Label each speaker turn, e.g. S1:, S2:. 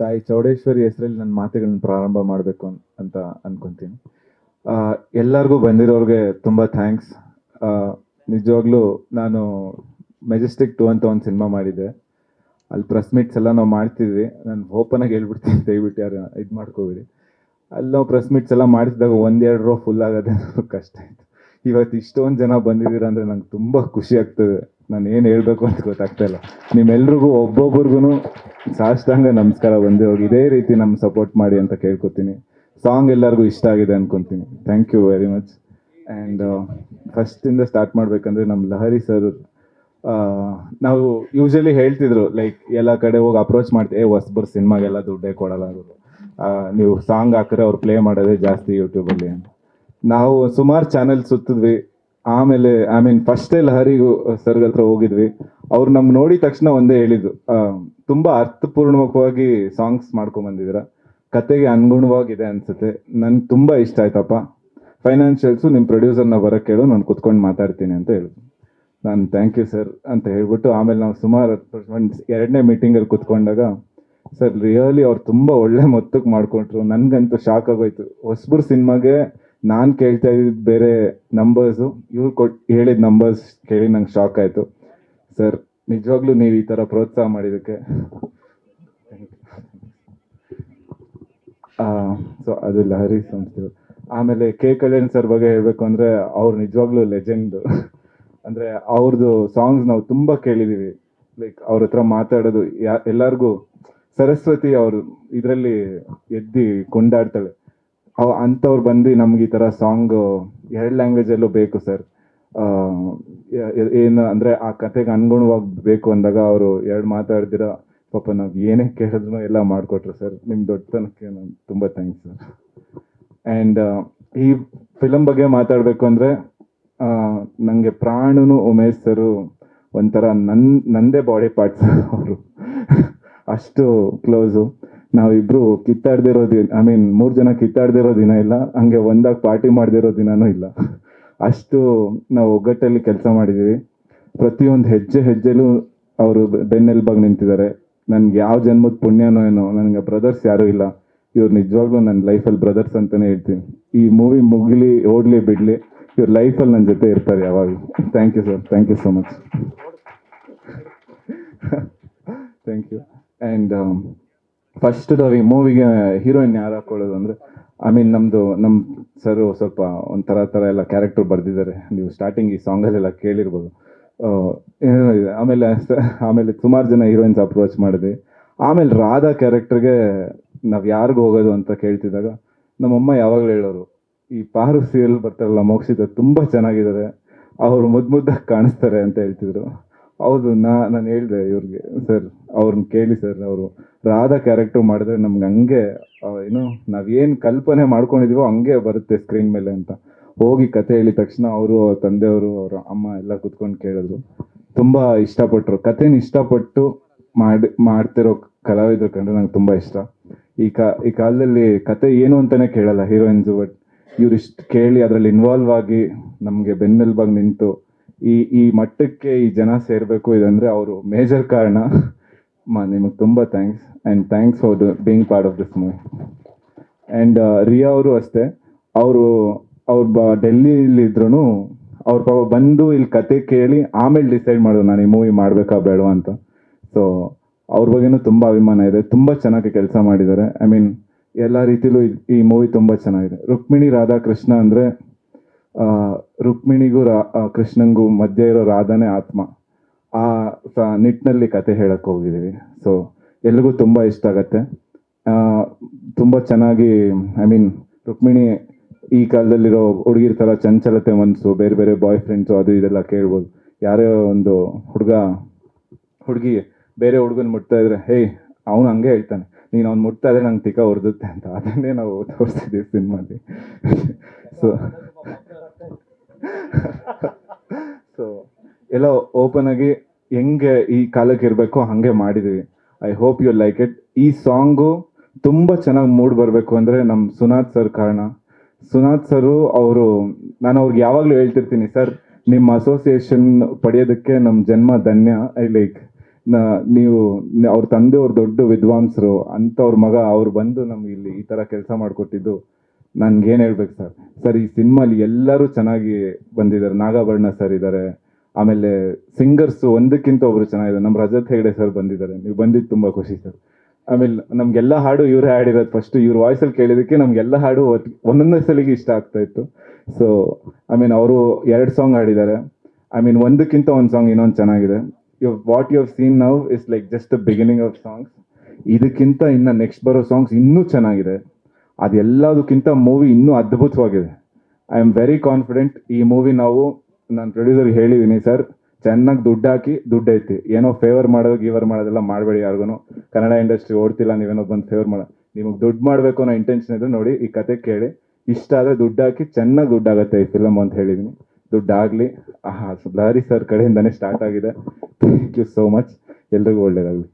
S1: ತಾಯಿ ಚೌಡೇಶ್ವರಿ ಹೆಸರಲ್ಲಿ ನನ್ನ ಮಾತುಗಳನ್ನ ಪ್ರಾರಂಭ ಮಾಡಬೇಕು ಅಂತ ಅನ್ಕೊಂತೀನಿ. ಎಲ್ಲರಿಗೂ ಬಂದಿರೋರಿಗೆ ತುಂಬ ಥ್ಯಾಂಕ್ಸ್. ನಿಜವಾಗ್ಲೂ ನಾನು ಮೆಜೆಸ್ಟಿಕ್ 2 ಅಂತ ಒಂದು ಸಿನಿಮಾ ಮಾಡಿದ್ದೆ. ಅಲ್ಲಿ ಪ್ರೆಸ್ ಮೀಟ್ಸ್ ಎಲ್ಲ ನಾವು ಮಾಡ್ತಿದ್ವಿ. ನಾನು ಓಪನಾಗಿ ಹೇಳ್ಬಿಡ್ತೀನಿ, ದಯವಿಟ್ಟು ಯಾರು ಇದು ಮಾಡ್ಕೋಬೇಡಿ. ಅಲ್ಲಿ ನಾವು ಪ್ರೆಸ್ ಮೀಟ್ಸ್ ಎಲ್ಲ ಮಾಡಿಸಿದಾಗ 1-2 ರೋ ಫುಲ್ ಆಗೋದೇ ಕಷ್ಟ ಆಯಿತು. ಇವತ್ತು ಇಷ್ಟೊಂದು ಜನ ಬಂದಿದ್ದೀರಾ ಅಂದರೆ ನಂಗೆ ತುಂಬ ಖುಷಿ ಆಗ್ತದೆ. ನಾನು ಏನು ಹೇಳಬೇಕು ಅಂತ ಗೊತ್ತಾಗ್ತಾ ಇಲ್ಲ. ನಿಮ್ಮೆಲ್ರಿಗೂ ಒಬ್ಬೊಬ್ರಿಗೂ ಸಾಷ್ಟಾಂಗ ನಮಸ್ಕಾರ. ಬಂದಿರೋರು ಇದೇ ರೀತಿ ನಮ್ಮ ಸಪೋರ್ಟ್ ಮಾಡಿ ಅಂತ ಕೇಳ್ಕೊತೀನಿ. ಸಾಂಗ್ ಎಲ್ಲರಿಗೂ ಇಷ್ಟ ಆಗಿದೆ ಅನ್ಕೊತೀನಿ. Thank you very much. And ಫಸ್ಟಿಂದ ಸ್ಟಾರ್ಟ್ ಮಾಡಬೇಕಂದ್ರೆ ನಮ್ಮ ಲಹರಿ ಸರ್, ನಾವು ಯೂಶಲಿ ಹೇಳ್ತಿದ್ರು ಲೈಕ್ ಎಲ್ಲ ಕಡೆ ಹೋಗಿ ಅಪ್ರೋಚ್ ಮಾಡ್ತೀವಿ, ಹೊಸಬರ್ ಸಿನಿಮಾಗೆಲ್ಲ ದುಡ್ಡೇ ಕೊಡಲ್ಲ ಅವರು, ನೀವು ಸಾಂಗ್ ಹಾಕಿದ್ರೆ ಅವ್ರು ಪ್ಲೇ ಮಾಡೋದೇ ಜಾಸ್ತಿ ಯೂಟ್ಯೂಬಲ್ಲಿ ಅಂತ. ನಾವು ಸುಮಾರು ಚಾನೆಲ್ ಸುತ್ತಿದ್ವಿ. ಆಮೇಲೆ ಫಸ್ಟೇ ಲಹರಿ ಸರ್ಗಳ ಹತ್ರ ಹೋಗಿದ್ವಿ. ಅವ್ರು ನಮ್ಗೆ ನೋಡಿದ ತಕ್ಷಣ ಒಂದೇ ಹೇಳಿದ್ದು, ತುಂಬ ಅರ್ಥಪೂರ್ಣವಾಗಿ ಸಾಂಗ್ಸ್ ಮಾಡ್ಕೊಂಬಂದಿದ್ದೀರ, ಕತೆಗೆ ಅನುಗುಣವಾಗಿದೆ ಅನ್ಸುತ್ತೆ, ನನ್ಗೆ ತುಂಬ ಇಷ್ಟ ಆಯ್ತಪ್ಪ. ಫೈನಾನ್ಷಿಯಲ್ಸು ನಿಮ್ಮ ಪ್ರೊಡ್ಯೂಸರ್ನ ಬರೋಕ್ಕೆ ಹೇಳು, ನಾನು ಕುತ್ಕೊಂಡು ಮಾತಾಡ್ತೀನಿ ಅಂತ ಹೇಳಿದ್ರು. ನಾನು ಥ್ಯಾಂಕ್ ಯು ಸರ್ ಅಂತ ಹೇಳ್ಬಿಟ್ಟು ಆಮೇಲೆ ನಾವು ಸುಮಾರು 2ನೇ ಮೀಟಿಂಗಲ್ಲಿ ಕುತ್ಕೊಂಡಾಗ, ಸರ್ ರಿಯಲಿ ಅವ್ರು ತುಂಬ ಒಳ್ಳೆ ಮೊತ್ತಕ್ಕೆ ಮಾಡಿಕೊಟ್ರು. ನನಗಂತೂ ಶಾಕ್ ಆಗೋಯ್ತು. ಹೊಸಬ್ರ ಸಿನಿಮಾಗೆ ನಾನು ಕೇಳ್ತಾ ಇದ್ದಿದ್ದು ಬೇರೆ ನಂಬರ್ಸು, ಇವ್ರು ಹೇಳಿದ ನಂಬರ್ಸ್ ಕೇಳಿ ನಂಗೆ ಶಾಕ್ ಆಯಿತು. ಸರ್ ನಿಜವಾಗ್ಲೂ ನೀವು ಈ ಥರ ಪ್ರೋತ್ಸಾಹ ಮಾಡಿದ್ದಕ್ಕೆ ಸೊ ಅದು ಲಹರಿ ಸಂಸ್ಥೆ. ಆಮೇಲೆ ಕಲ್ಯಾಣ್ ಸರ್ ಬಗ್ಗೆ ಹೇಳಬೇಕು ಅಂದರೆ ಅವ್ರು ನಿಜವಾಗ್ಲೂ ಲೆಜೆಂಡು. ಅಂದರೆ ಅವ್ರದ್ದು ಸಾಂಗ್ಸ್ ನಾವು ತುಂಬ ಕೇಳಿದ್ದೀವಿ. ಲೈಕ್ ಅವ್ರ ಹತ್ರ ಮಾತಾಡೋದು ಎಲ್ಲರಿಗೂ, ಸರಸ್ವತಿ ಅವರು ಇದರಲ್ಲಿ ಎದ್ದು ಕೊಂಡಾಡ್ತಾಳೆ, ಅಂಥವ್ರು ಬಂದು ನಮ್ಗೆ ಈ ಥರ ಸಾಂಗು 2 ಲ್ಯಾಂಗ್ವೇಜಲ್ಲೂ ಬೇಕು ಸರ್, ಏನು ಅಂದರೆ ಆ ಕತೆಗೆ ಅನುಗುಣವಾಗಿ ಬೇಕು ಅಂದಾಗ ಅವರು 2 ಮಾತಾಡ್ದಿರ ಪಾಪ ನಾವು ಏನೇ ಕೇಳಿದ್ರು ಎಲ್ಲ ಮಾಡಿಕೊಟ್ರು ಸರ್. ನಿಮ್ಮ ದೊಡ್ಡತನಕ್ಕೆ ನಾನು ತುಂಬ ಥ್ಯಾಂಕ್ಸ್ ಸರ್. ಆ್ಯಂಡ್ ಈ ಫಿಲಮ್ ಬಗ್ಗೆ ಮಾತಾಡಬೇಕು ಅಂದರೆ ನನಗೆ ಪ್ರಾಣನು ಉಮೇಶ್ ಸರು ಒಂಥರ ನಂದೇ ಬಾಡಿ ಪಾರ್ಟ್ಸ್ ಅವರು. ಅಷ್ಟು ಕ್ಲೋಸು. ನಾವಿಬ್ರು ಕಿತ್ತಾಡ್ದಿರೋ ದಿನ, 3 ಜನ ಕಿತ್ತಾಡ್ದಿರೋ ದಿನ ಇಲ್ಲ, ಹಂಗೆ ಒಂದಾಗಿ ಪಾರ್ಟಿ ಮಾಡ್ದಿರೋ ದಿನನೂ ಇಲ್ಲ. ಅಷ್ಟು ನಾವು ಒಗ್ಗಟ್ಟಲ್ಲಿ ಕೆಲಸ ಮಾಡಿದ್ದೀವಿ. ಪ್ರತಿಯೊಂದು ಹೆಜ್ಜೆಲೂ ಅವರು ಬೆನ್ನೆಲುಬಾಗಿ ನಿಂತಿದ್ದಾರೆ. ನನ್ಗೆ ಯಾವ ಜನ್ಮದ ಪುಣ್ಯನೋ ಏನೋ, ನನಗೆ ಬ್ರದರ್ಸ್ ಯಾರೂ ಇಲ್ಲ. ಇವ್ರು ನಿಜವಾಗ್ಲೂ ನನ್ನ ಲೈಫಲ್ಲಿ ಬ್ರದರ್ಸ್ ಅಂತಲೇ ಹೇಳ್ತೀನಿ. ಈ ಮೂವಿ ಮುಗಿಲಿ ಓಡಲಿ ಬಿಡಲಿ, ಇವ್ರ ಲೈಫಲ್ಲಿ ನನ್ನ ಜೊತೆ ಇರ್ತಾರೆ ಯಾವಾಗಲೂ. Thank you sir, thank you so much. Thank you. And first ಈ ಮೂವಿಗೆ ಹೀರೋಯಿನ್ ಯಾರು ಹಾಕೊಳ್ಳೋದು ಅಂದರೆ, ನಮ್ಮ ಸರು ಸ್ವಲ್ಪ ಒಂಥರ ಎಲ್ಲ ಕ್ಯಾರೆಕ್ಟರ್ ಬರೆದಿದ್ದಾರೆ. ನೀವು ಸ್ಟಾರ್ಟಿಂಗ್ ಈ ಸಾಂಗಲ್ಲೆಲ್ಲ ಕೇಳಿರ್ಬೋದು. ಏನೋ ಇದೆ. ಆಮೇಲೆ ಸುಮಾರು ಜನ ಹೀರೋಯಿನ್ಸ್ ಅಪ್ರೋಚ್ ಮಾಡಿದ್ವಿ. ಆಮೇಲೆ ರಾಧಾ ಕ್ಯಾರೆಕ್ಟರ್ಗೆ ನಾವು ಯಾರಿಗೂ ಹೋಗೋದು ಅಂತ ಕೇಳ್ತಿದ್ದಾಗ ನಮ್ಮಮ್ಮ ಯಾವಾಗಲೂ ಹೇಳೋರು, ಈ ಪಾರು ಸೀರಿಯಲ್ ಬರ್ತಾರಲ್ಲ ಮೋಕ್ಷಿತ, ತುಂಬ ಚೆನ್ನಾಗಿದ್ದಾರೆ, ಅವರು ಮುದ್ದಾಗಿ ಕಾಣಿಸ್ತಾರೆ ಅಂತ ಹೇಳ್ತಿದ್ರು. ಹೌದು, ನಾನು ಹೇಳಿದೆ ಇವ್ರಿಗೆ, ಸರ್ ಅವ್ರನ್ನ ಕೇಳಿ ಸರ್, ಅವರು ರಾಧಾ ಕ್ಯಾರೆಕ್ಟರ್ ಮಾಡಿದ್ರೆ ನಮ್ಗೆ ಹಂಗೆ ಏನು ನಾವೇನು ಕಲ್ಪನೆ ಮಾಡ್ಕೊಂಡಿದೀವೋ ಹಂಗೆ ಬರುತ್ತೆ ಸ್ಕ್ರೀನ್ ಮೇಲೆ ಅಂತ. ಹೋಗಿ ಕತೆ ಹೇಳಿದ ತಕ್ಷಣ ಅವರು, ಅವ್ರ ತಂದೆಯವರು, ಅವರ ಅಮ್ಮ ಎಲ್ಲ ಕುತ್ಕೊಂಡು ಕೇಳಿದ್ರು. ತುಂಬ ಇಷ್ಟಪಟ್ಟರು. ಕತೆನ ಇಷ್ಟಪಟ್ಟು ಮಾಡ್ತಿರೋ ಕಲಾವಿದರು ಕಂಡ್ರೆ ನಂಗೆ ತುಂಬ ಇಷ್ಟ. ಈ ಕಾಲದಲ್ಲಿ ಕತೆ ಏನು ಅಂತಲೇ ಕೇಳಲ್ಲ ಹೀರೋಯಿನ್ಸು, ಬಟ್ ಇವ್ರಿಷ್ಟು ಕೇಳಿ ಅದರಲ್ಲಿ ಇನ್ವಾಲ್ವ್ ಆಗಿ ನಮಗೆ ಬೆನ್ನೆಲುಬಾಗಿ ನಿಂತು ಈ ಮಟ್ಟಕ್ಕೆ ಈ ಜನ ಸೇರಬೇಕು ಇದಂದರೆ ಅವರು ಮೇಜರ್ ಕಾರಣ. ನಿಮಗೆ ತುಂಬ thanks. And thanks for being part of this movie. And Riya ಅವರು ಅಷ್ಟೇ, ಅವ್ರು ಡೆಲ್ಲಿಲಿದ್ರು ಅವ್ರ ಪಾಪ ಬಂದು ಇಲ್ಲಿ ಕತೆ ಕೇಳಿ ಆಮೇಲೆ ಡಿಸೈಡ್ ಮಾಡೋದು ನಾನು ಈ ಮೂವಿ ಮಾಡಬೇಕಾ ಬೇಡವಾ ಅಂತ. ಸೊ ಅವ್ರ ಬಗ್ಗೆನೂ ತುಂಬ ಅಭಿಮಾನ ಇದೆ. ತುಂಬ ಚೆನ್ನಾಗಿ ಕೆಲಸ ಮಾಡಿದ್ದಾರೆ. ಎಲ್ಲ ರೀತಿಲೂ ಈ ಮೂವಿ ತುಂಬ ಚೆನ್ನಾಗಿದೆ. ರುಕ್ಮಿಣಿ ರಾಧಾಕೃಷ್ಣ ಅಂದರೆ, ರುಕ್ಮಿಣಿಗೂ ಕೃಷ್ಣಂಗೂ ಮಧ್ಯೆ ಇರೋ ರಾಧಾನೇ ಆತ್ಮ. ಆ ನಿಟ್ಟಿನಲ್ಲಿ ಕತೆ ಹೇಳಕ್ಕೆ ಹೋಗಿದ್ದೀವಿ. ಸೊ ಎಲ್ರಿಗೂ ತುಂಬ ಇಷ್ಟ ಆಗತ್ತೆ. ತುಂಬ ಚೆನ್ನಾಗಿ ರುಕ್ಮಿಣಿ ಈ ಕಾಲದಲ್ಲಿರೋ ಹುಡುಗಿರ ಥರ ಚಂಚಲತೆ ಮನಸ್ಸು, ಬೇರೆ ಬೇರೆ ಬಾಯ್ ಫ್ರೆಂಡ್ಸು ಅದು ಇದೆಲ್ಲ ಕೇಳ್ಬೋದು. ಯಾರೇ ಒಂದು ಹುಡುಗಿ ಬೇರೆ ಹುಡುಗನ ಮುಟ್ತಾ ಇದ್ರೆ, ಹೇಯ್ ಅವನು ಹಂಗೆ ಹೇಳ್ತಾನೆ, ನೀನು ಅವ್ನು ಮುಟ್ತಾ ಇದ್ರೆ ನಂಗೆ ತಿಕ್ಕ ಹೊಡೆದುತ್ತೆ ಅಂತ. ಅದನ್ನೇ ನಾವು ತೋರಿಸ್ತಿದ್ದೀವಿ ಸಿನಿಮಾಲಿ. ಸೊ ಎಲ್ಲ ಓಪನ್ ಆಗಿ ಹೆಂಗೆ ಈ ಕಾಲಕ್ಕೆ ಇರಬೇಕು ಹಾಗೆ ಮಾಡಿದ್ದೀವಿ. I hope you like it. ಈ ಸಾಂಗು ತುಂಬ ಚೆನ್ನಾಗಿ ಮೂಡ್ ಬರಬೇಕು ಅಂದರೆ ನಮ್ಮ ಸುನಾಥ್ ಸರ್ ಕಾರಣ. ಸುನಾಥ್ ಸರು ನಾನು ಅವ್ರಿಗೆ ಯಾವಾಗಲೂ ಹೇಳ್ತಿರ್ತೀನಿ, ಸರ್ ನಿಮ್ಮ ಅಸೋಸಿಯೇಷನ್ ಪಡೆಯೋದಕ್ಕೆ ನಮ್ಮ ಜನ್ಮ ಧನ್ಯ. ನೀವು ಅವ್ರ ತಂದೆ ಅವ್ರ ದೊಡ್ಡ ವಿದ್ವಾಂಸರು ಅಂಥವ್ರ ಮಗ ಅವ್ರು ಬಂದು ನಮ್ಗೆ ಇಲ್ಲಿ ಈ ಥರ ಕೆಲಸ ಮಾಡಿಕೊಟ್ಟಿದ್ದು ನನ್ಗೇನು ಹೇಳ್ಬೇಕು ಸರ್. ಸರ್ ಈ ಸಿನಿಮಾಲಿ ಎಲ್ಲರೂ ಚೆನ್ನಾಗಿ ಬಂದಿದ್ದಾರೆ. ನಾಗಾಭರಣ ಸರ್ ಇದ್ದಾರೆ, ಆಮೇಲೆ ಸಿಂಗರ್ಸು ಒಂದಕ್ಕಿಂತ ಒಬ್ರು ಚೆನ್ನಾಗಿದ್ದಾರೆ. ನಮ್ಮ ರಜತ್ ಹೆಗ್ಡೆ ಸರ್ ಬಂದಿದ್ದಾರೆ, ನೀವು ಬಂದಿದ್ದು ತುಂಬ ಖುಷಿ ಸರ್. ಆಮೇಲೆ ನಮ್ಗೆಲ್ಲ ಹಾಡು ಇವರೇ ಹಾಡಿರೋದು. ಫಸ್ಟ್ ಇವ್ರ ವಾಯ್ಸಲ್ಲಿ ಕೇಳಿದಕ್ಕೆ ನಮ್ಗೆಲ್ಲ ಹಾಡು ಒಂದೊಂದೇ ಸಲಿಗೆ ಇಷ್ಟ ಆಗ್ತಾ ಇತ್ತು. ಸೊ ಅವರು 2 ಸಾಂಗ್ ಹಾಡಿದ್ದಾರೆ. ಒಂದಕ್ಕಿಂತ ಒಂದು ಸಾಂಗ್ ಇನ್ನೊಂದು ಚೆನ್ನಾಗಿದೆ. What you have seen now is like just the beginning of songs. ಇದಕ್ಕಿಂತ ಇನ್ನು ನೆಕ್ಸ್ಟ್ ಬರೋ ಸಾಂಗ್ಸ್ ಇನ್ನೂ ಚೆನ್ನಾಗಿದೆ. ಅದೆಲ್ಲದಕ್ಕಿಂತ ಮೂವಿ ಇನ್ನೂ ಅದ್ಭುತವಾಗಿದೆ. I am very confident. ಈ ಮೂವಿ ನಾನು ಪ್ರೊಡ್ಯೂಸರ್ಗೆ ಹೇಳಿದ್ದೀನಿ, ಸರ್ ಚೆನ್ನಾಗಿ ದುಡ್ಡು ಹಾಕಿ ದುಡ್ಡು ಐತಿ, ಏನೋ ಫೇವರ್ ಮಾಡೋದು ಗೀವರ್ ಮಾಡೋದೆಲ್ಲ ಮಾಡಬೇಡಿ ಯಾರಿಗೂ. ಕನ್ನಡ ಇಂಡಸ್ಟ್ರಿ ಓಡ್ತಿಲ್ಲ, ನೀವೇನೋ ಬಂದು ಫೇವರ್ ಮಾಡೋ, ನಿಮಗೆ ದುಡ್ಡು ಮಾಡಬೇಕು ಅನ್ನೋ ಇಂಟೆನ್ಷನ್ ಇದ್ರೆ ನೋಡಿ ಈ ಕತೆ ಕೇಳಿ, ಇಷ್ಟ ಆದರೆ ದುಡ್ಡು ಹಾಕಿ, ಚೆನ್ನಾಗಿ ದುಡ್ಡಾಗುತ್ತೆ ಈ ಫಿಲಮ್ ಅಂತ ಹೇಳಿದ್ದೀನಿ. ದುಡ್ಡಾಗಲಿ. ಲಹರಿ ಸರ್ ಕಡೆಯಿಂದನೇ ಸ್ಟಾರ್ಟ್ ಆಗಿದೆ. Thank you so much. ಎಲ್ರಿಗೂ ಒಳ್ಳೇದಾಗಲಿ.